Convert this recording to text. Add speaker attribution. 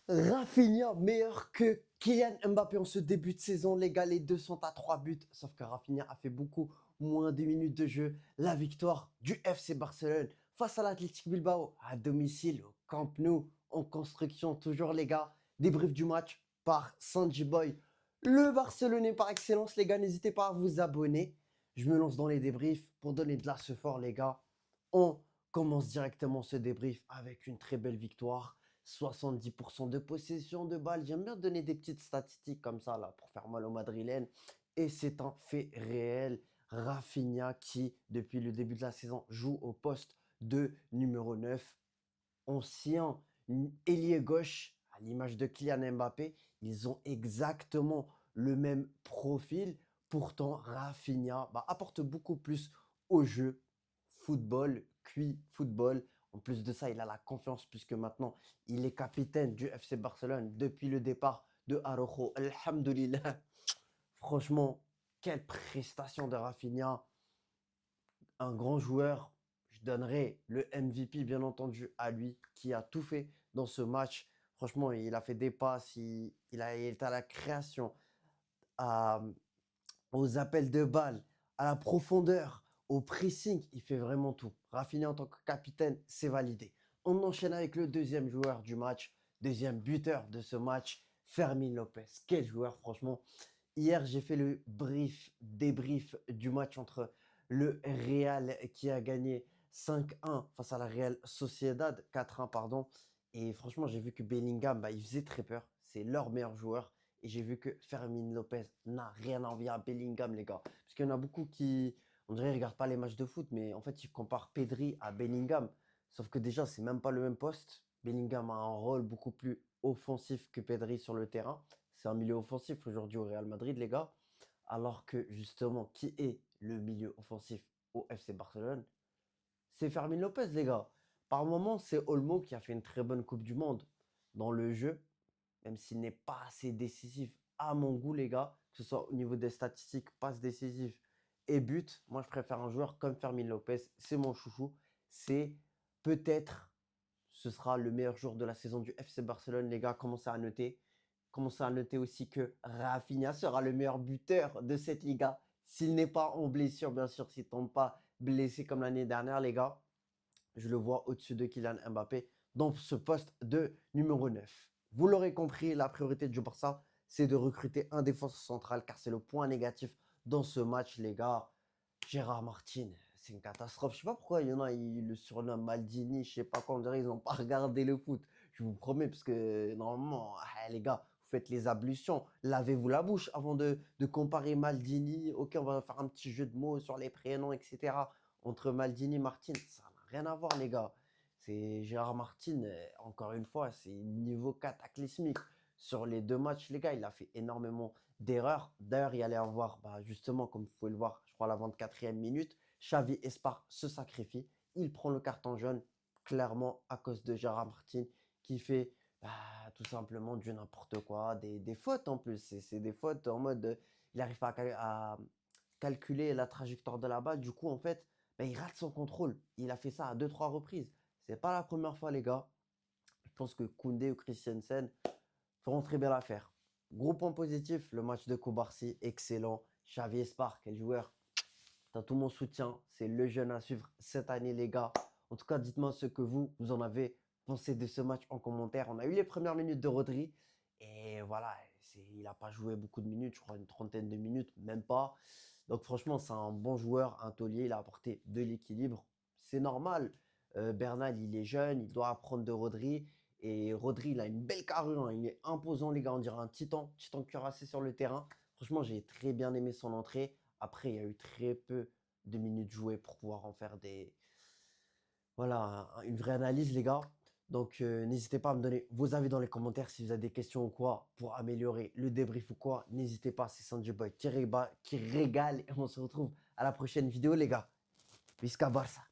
Speaker 1: Rafinha meilleur que Kylian Mbappé en ce début de saison, les gars. Les deux sont à 3 buts. Sauf que Rafinha a fait beaucoup moins de minutes de jeu. La victoire du FC Barcelone face à l'Athletic Bilbao à domicile au Camp Nou en construction. Toujours, les gars. Débrief du match par Sanji Boy, le Barcelonais par excellence, les gars. N'hésitez pas à vous abonner. Je me lance dans les débriefs pour donner de la fort, les gars. On commence directement ce débrief avec une très belle victoire. 70% de possession de balle. J'aime bien donner des petites statistiques comme ça là pour faire mal aux Madrilènes. Et c'est un fait réel. Rafinha qui, depuis le début de la saison, joue au poste de numéro 9. Ancien ailier gauche, à l'image de Kylian Mbappé. Ils ont exactement le même profil. Pourtant, Rafinha apporte beaucoup plus au jeu. Football, QI, football. En plus de ça, il a la confiance puisque maintenant, il est capitaine du FC Barcelone depuis le départ de Araujo. Alhamdulillah. Franchement, quelle prestation de Rafinha. Un grand joueur. Je donnerai le MVP, bien entendu, à lui, qui a tout fait dans ce match. Franchement, il a fait des passes, il est à la création, à, aux appels de balles, à la profondeur, au pressing. Il fait vraiment tout. Rafinha en tant que capitaine, c'est validé. On enchaîne avec le deuxième joueur du match, deuxième buteur de ce match, Fermin Lopez. Quel joueur, franchement. Hier, j'ai fait le débrief du match entre le Real qui a gagné 5-1 face à la Real Sociedad, 4-1 pardon. Et franchement, j'ai vu que Bellingham, il faisait très peur. C'est leur meilleur joueur. Et j'ai vu que Fermin Lopez n'a rien à envier à Bellingham, les gars. Parce qu'il y en a beaucoup qui, on dirait, regardent pas les matchs de foot, mais en fait, ils comparent Pedri à Bellingham. Sauf que déjà, c'est même pas le même poste. Bellingham a un rôle beaucoup plus offensif que Pedri sur le terrain. C'est un milieu offensif aujourd'hui au Real Madrid, les gars. Alors que justement, qui est le milieu offensif au FC Barcelone? C'est Fermin Lopez, les gars. Par moment, c'est Olmo qui a fait une très bonne Coupe du Monde dans le jeu, même s'il n'est pas assez décisif à mon goût, les gars, que ce soit au niveau des statistiques, passes décisives et buts. Moi, je préfère un joueur comme Fermin Lopez. C'est mon chouchou. C'est peut-être, ce sera le meilleur joueur de la saison du FC Barcelone, les gars. Commencez à noter. Commencez à noter aussi que Rafinha sera le meilleur buteur de cette Liga. S'il n'est pas en blessure, bien sûr, s'il ne tombe pas blessé comme l'année dernière, les gars. Je le vois au-dessus de Kylian Mbappé dans ce poste de numéro 9. Vous l'aurez compris, la priorité du Barça, c'est de recruter un défenseur central car c'est le point négatif dans ce match, les gars. Gérard Martin, c'est une catastrophe. Je sais pas pourquoi il y en a, ils le surnomment Maldini, je sais pas quoi, on dirait ils n'ont pas regardé le foot. Je vous promets, parce que normalement, les gars, vous faites les ablutions, lavez-vous la bouche avant de comparer Maldini. Ok, on va faire un petit jeu de mots sur les prénoms, etc. Entre Maldini et Martin, ça n'a rien à voir, les gars. C'est Gérard Martin, encore une fois, c'est niveau cataclysmique. Sur les deux matchs, les gars, il a fait énormément d'erreurs. D'ailleurs, il allait avoir, justement, comme vous pouvez le voir, je crois, à la 24e minute, Xavi Espar se sacrifie. Il prend le carton jaune, clairement, à cause de Gérard Martin, qui fait tout simplement du n'importe quoi, des fautes en plus. C'est des fautes en mode, il n'arrive pas à calculer la trajectoire de la balle. Du coup, en fait, il rate son contrôle. Il a fait ça à deux, trois reprises. C'est pas la première fois, les gars. Je pense que Koundé ou Christensen feront très bien l'affaire. Gros point positif, le match de Koubarsi, excellent. Xavi Espar, quel joueur. T'as tout mon soutien. C'est le jeune à suivre cette année, les gars. En tout cas, dites-moi ce que vous en avez pensé de ce match en commentaire. On a eu les premières minutes de Rodri. Et voilà, il n'a pas joué beaucoup de minutes, je crois une trentaine de minutes, même pas. Donc franchement, c'est un bon joueur, un taulier. Il a apporté de l'équilibre. C'est normal. Bernal, il est jeune, il doit apprendre de Rodri. Et Rodri, il a une belle carrure, hein. Il est imposant, les gars. On dirait un titan cuirassé sur le terrain. Franchement, j'ai très bien aimé son entrée. Après, il y a eu très peu de minutes jouées pour pouvoir en faire voilà, une vraie analyse, les gars. Donc, n'hésitez pas à me donner vos avis dans les commentaires si vous avez des questions ou quoi pour améliorer le débrief ou quoi. N'hésitez pas, c'est Sanji Boy qui régale et on se retrouve à la prochaine vidéo, les gars. Visca Barça.